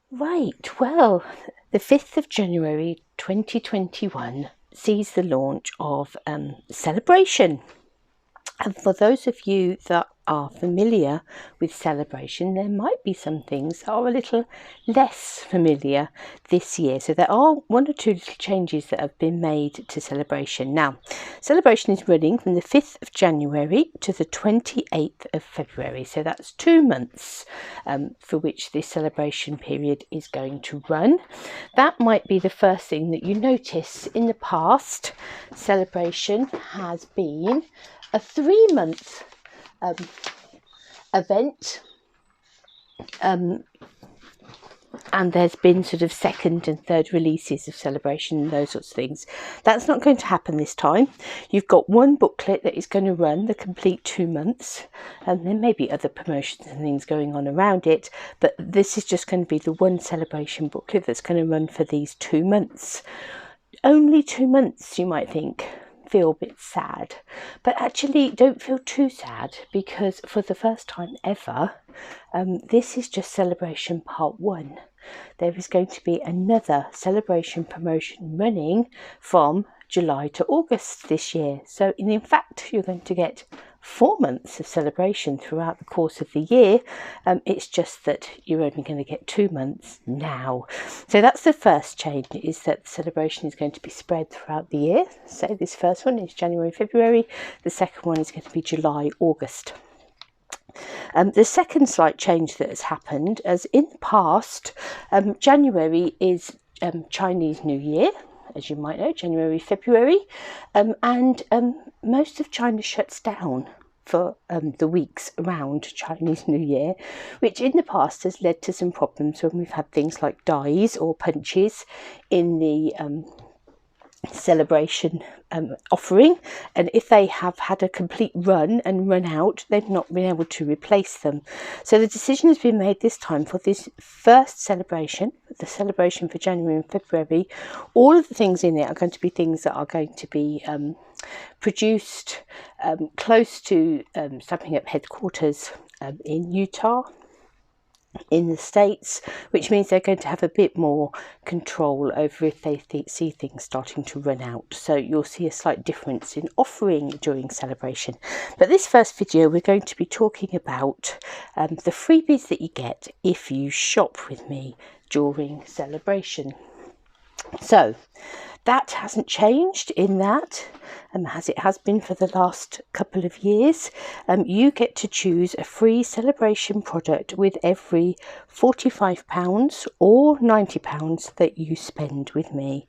Right, well, the 5th of January 2021 sees the launch of Sale-a-bration. And for those of you that are familiar with Sale-a-bration, there might be some things that are a little less familiar this year. So there are one or two little changes that have been made to Sale-a-bration. Now, Sale-a-bration is running from the 5th of January to the 28th of February. So that's 2 months for which this celebration period is going to run. That might be the first thing that you notice. In the past, Sale-a-bration has been a 3-month event, and there's been sort of second and third releases of Sale-a-bration and those sorts of things. That's not going to happen this time. You've got one booklet that is going to run the complete 2 months, and there may be other promotions and things going on around it, but this is just going to be the one Sale-a-bration booklet that's going to run for these 2 months. Only 2 months, you might think. Feel a bit sad, but actually don't feel too sad, because for the first time ever, this is just Sale-a-bration Part 1. There is going to be another Sale-a-bration promotion running from July to August this year. So in fact, you're going to get 4 months of Sale-a-bration throughout the course of the year. It's just that you're only going to get 2 months now. So that's the first change, is that the Sale-a-bration is going to be spread throughout the year. So this first one is January, February. The second one is going to be July, August. The second slight change that has happened, as in the past, January is Chinese New Year, as you might know, January, February, and most of China shuts down for the weeks around Chinese New Year, which in the past has led to some problems when we've had things like dies or punches in the Sale-a-bration offering, and if they have had a complete run and run out, they've not been able to replace them. So the decision has been made this time for this first celebration, the Sale-a-bration for January and February. All of the things in it are going to be things that are going to be produced close to Stamping Up headquarters in Utah, in the States, which means they're going to have a bit more control over if they see things starting to run out. So you'll see a slight difference in offering during Sale-a-bration. But this first video, we're going to be talking about the freebies that you get if you shop with me during Sale-a-bration. So that hasn't changed in that, as it has been for the last couple of years. You get to choose a free Sale-a-bration product with every £45 or £90 that you spend with me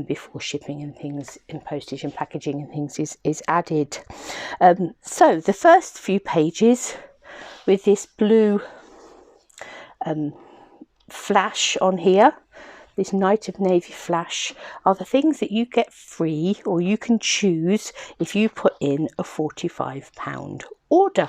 before shipping and things, and postage and packaging and things is added. So the first few pages with this blue flash on here, this Night of Navy flash, are the things that you get free, or you can choose if you put in a £45 order.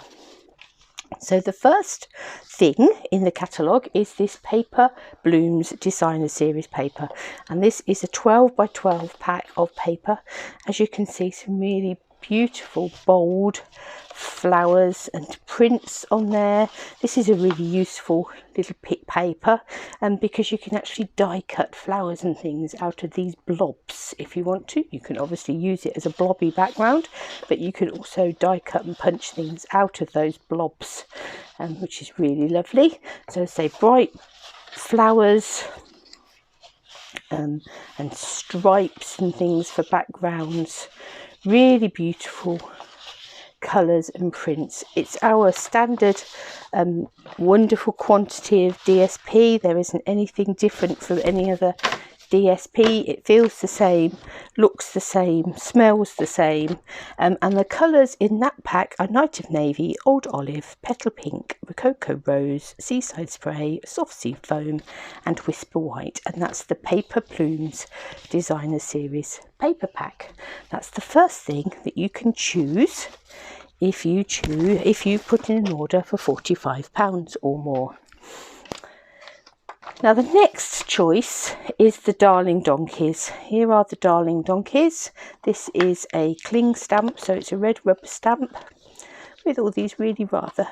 So the first thing in the catalogue is this Paper Blooms Designer Series paper, and this is a 12 by 12 pack of paper. As you can see, some really beautiful bold flowers and prints on there. This is a really useful little paper, because you can actually die cut flowers and things out of these blobs if you want to. You can obviously use it as a blobby background, but you can also die cut and punch things out of those blobs, which is really lovely. So say bright flowers and stripes and things for backgrounds. Really beautiful colours and prints. It's our standard wonderful quantity of DSP. There isn't anything different from any other DSP. It feels the same, looks the same, smells the same, and the colours in that pack are Night of Navy, Old Olive, Petal Pink, Rococo Rose, Seaside Spray, Soft Sea Foam and Whisper White, and that's the Paper Blooms Designer Series paper pack. That's the first thing that you can choose if you put in an order for £45 or more. Now the next choice is the Darling Donkeys. Here are the Darling Donkeys. This is a cling stamp, so it's a red rubber stamp with all these really rather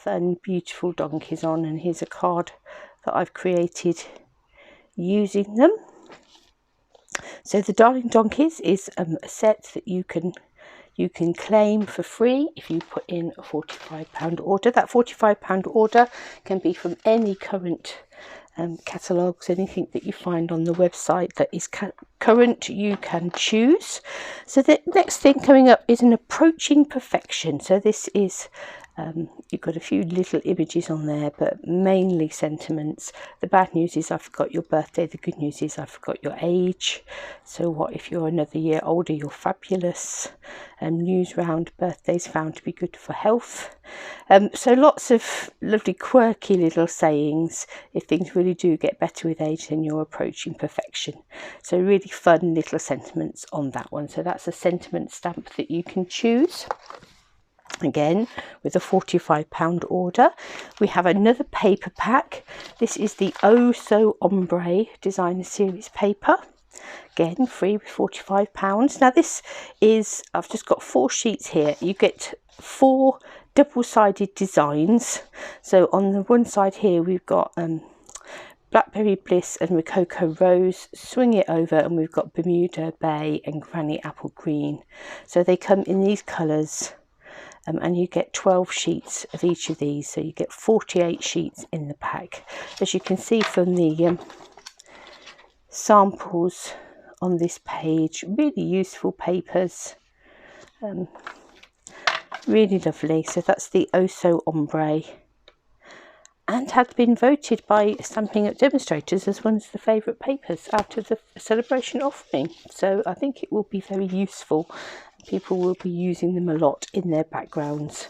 fun, beautiful donkeys on, and here's a card that I've created using them. So the Darling Donkeys is a set that you can claim for free if you put in a £45 order. That £45 order can be from any current catalogues, anything that you find on the website that is current, you can choose. So the next thing coming up is an approaching perfection. So this is you've got a few little images on there, but mainly sentiments. The bad news is I forgot your birthday. The good news is I forgot your age. So what if you're another year older? You're fabulous. News round, birthdays found to be good for health. So lots of lovely quirky little sayings. If things really do get better with age, then you're approaching perfection. So really fun little sentiments on that one. So that's a sentiment stamp that you can choose. Again, with a £45 order. We have another paper pack. This is the Oh So Ombre Designer Series paper. Again, free with £45. Now this is, I've just got 4 sheets here. You get 4 double-sided designs. So on the one side here, we've got Blackberry Bliss and Rococo Rose. Swing it over and we've got Bermuda Bay and Granny Apple Green. So they come in these colours. And you get 12 sheets of each of these, so you get 48 sheets in the pack. As you can see from the samples on this page, really useful papers, really lovely. So that's the Oh So Ombre, and had been voted by Stamping Up demonstrators as one of the favourite papers out of the celebration offering. So I think it will be very useful. People will be using them a lot in their backgrounds.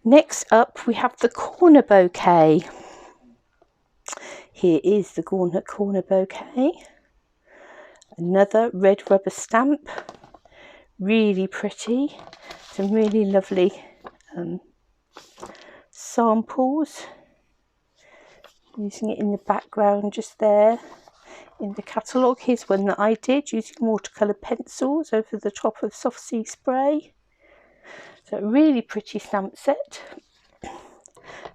Next up, we have the corner bouquet. Here is the corner bouquet. Another red rubber stamp. Really pretty. Some really lovely samples. Using it in the background just there. In the catalogue, here's one that I did using watercolour pencils over the top of Soft Sea Spray. So a really pretty stamp set.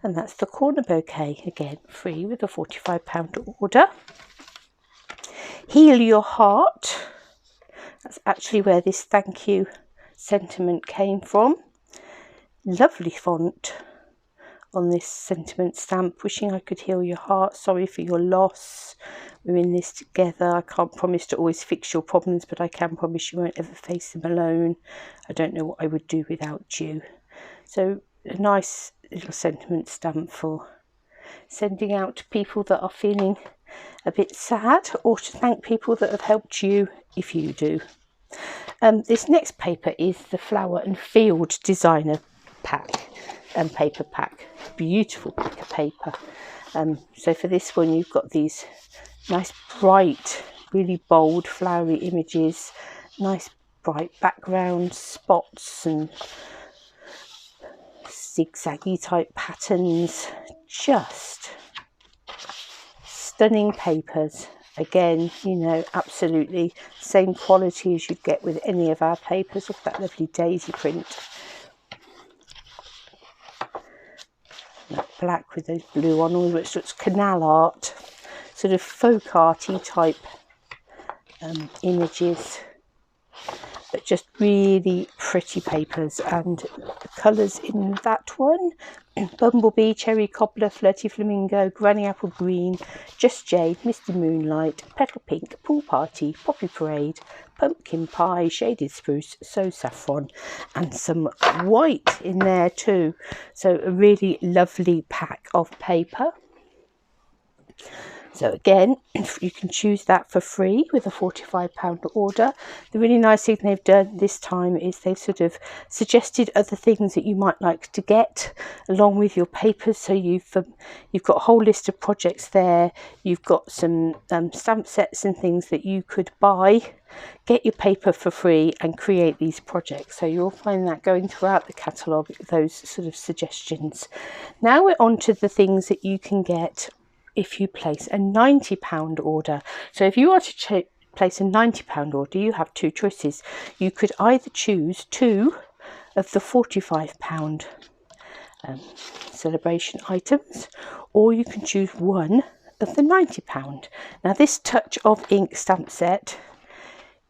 And that's the corner bouquet, again free with a £45 order. Heal Your Heart. That's actually where this thank you sentiment came from. Lovely font on this sentiment stamp. Wishing I could heal your heart. Sorry for your loss. We're in this together. I can't promise to always fix your problems, but I can promise you won't ever face them alone. I don't know what I would do without you. So a nice little sentiment stamp for sending out to people that are feeling a bit sad, or to thank people that have helped you if you do. This next paper is the Flower and Field Designer pack and paper pack. Beautiful pack of paper. So for this one, you've got these nice bright, really bold flowery images, nice bright background spots and zigzaggy type patterns. Just stunning papers. Again, you know, absolutely same quality as you'd get with any of our papers. Look at that lovely daisy print. That black with those blue on, all which looks canal art, sort of folk arty type images, but just really pretty papers. And the colours in that one: Bumblebee, Cherry Cobbler, Flirty Flamingo, Granny Apple Green, Just Jade, Misty Moonlight, Petal Pink, Pool Party, Poppy Parade, Pumpkin Pie, Shaded Spruce, So Saffron, and some white in there too. So a really lovely pack of paper. So again, you can choose that for free with a £45 order. The really nice thing they've done this time is they've sort of suggested other things that you might like to get along with your papers. So you've got a whole list of projects there. You've got some stamp sets and things that you could buy, get your paper for free and create these projects. So you'll find that going throughout the catalogue, those sort of suggestions. Now we're on to the things that you can get if you place a £90 order. So if you want to place a £90 order, you have 2 choices. You could either choose 2 of the £45 celebration items, or you can choose 1 of the £90. Now this Touch of Ink stamp set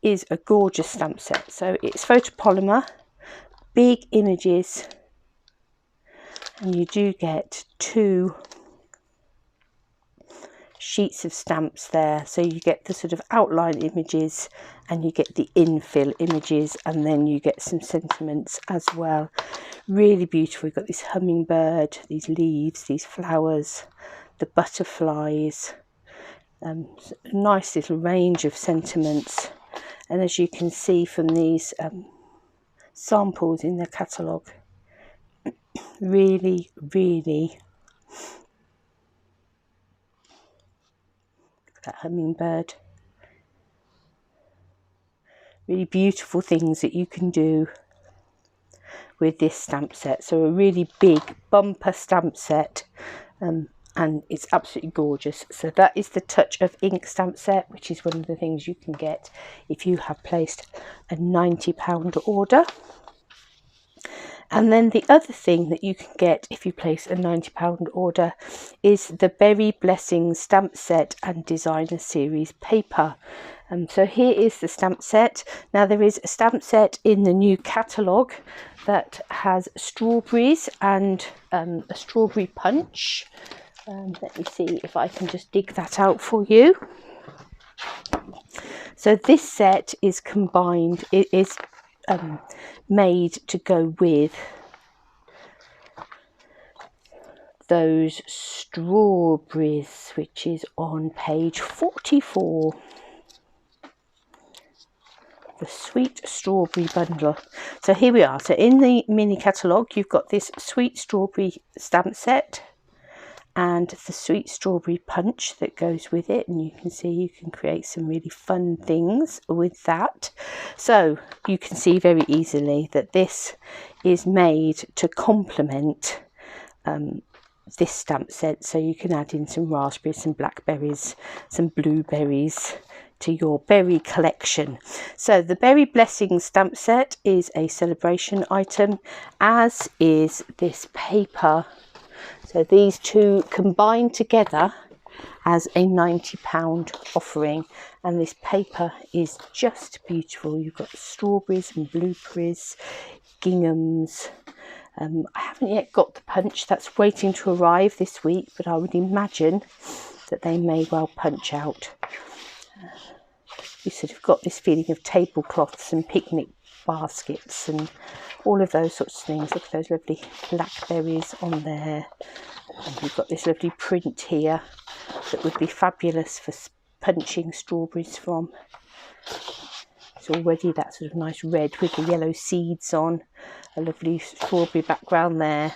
is a gorgeous stamp set. So it's photopolymer, big images, and you do get 2 sheets of stamps there. So you get the sort of outline images and you get the infill images, and then you get some sentiments as well. Really beautiful. You've got this hummingbird, these leaves, these flowers, the butterflies, nice little range of sentiments. And as you can see from these samples in the catalogue, really that hummingbird, really beautiful things that you can do with this stamp set. So a really big bumper stamp set, and it's absolutely gorgeous. So that is the Touch of Ink stamp set, which is one of the things you can get if you have placed a £90 order. And then the other thing that you can get if you place a £90 order is the Berry Blessings stamp set and designer series paper. So here is the stamp set. Now there is a stamp set in the new catalogue that has strawberries and a strawberry punch. Let me see if I can just dig that out for you. So this set is combined, it is made to go with those strawberries, which is on page 44. The Sweet Strawberry bundle. So here we are. So in the mini catalogue, you've got this Sweet Strawberry stamp set and the Sweet Strawberry punch that goes with it, and you can see you can create some really fun things with that. So you can see very easily that this is made to complement this stamp set. So you can add in some raspberries, some blackberries, some blueberries to your berry collection. So the Berry Blessings stamp set is a celebration item, as is this paper. So these two combined together as a £90 offering, and this paper is just beautiful. You've got strawberries and blueberries, ginghams. I haven't yet got the punch, that's waiting to arrive this week, but I would imagine that they may well punch out. You sort of got this feeling of tablecloths and picnic baskets and all of those sorts of things. Look at those lovely blackberries on there. And you've got this lovely print here that would be fabulous for punching strawberries from. It's already that sort of nice red with the yellow seeds on. A lovely strawberry background there.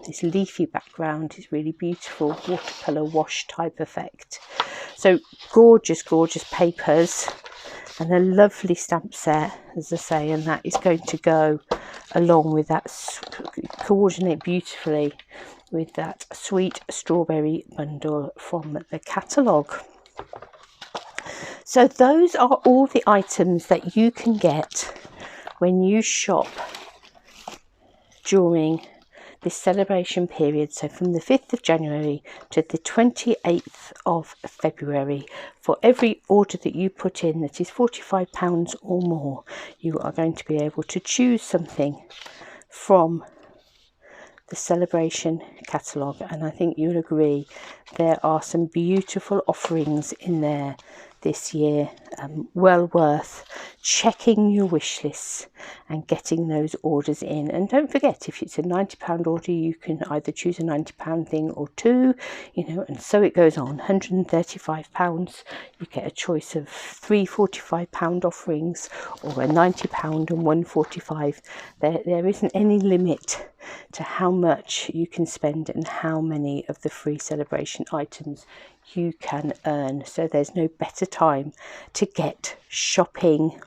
This leafy background is really beautiful, watercolour wash type effect. So gorgeous, gorgeous papers and a lovely stamp set, as I say, and that is going to go along with that, coordinate beautifully with that Sweet Strawberry bundle from the catalogue. So those are all the items that you can get when you shop during this celebration period, so from the 5th of January to the 28th of February. For every order that you put in that is £45 or more, you are going to be able to choose something from the celebration catalogue, and I think you'll agree there are some beautiful offerings in there this year, well worth checking your wish lists and getting those orders in. And don't forget, if it's a £90 order, you can either choose a £90 thing or two, you know, and so it goes on. £135, you get a choice of 3 £45 offerings or a £90 and one £45. There isn't any limit to how much you can spend and how many of the free celebration items you can earn. So there's no better time to get shopping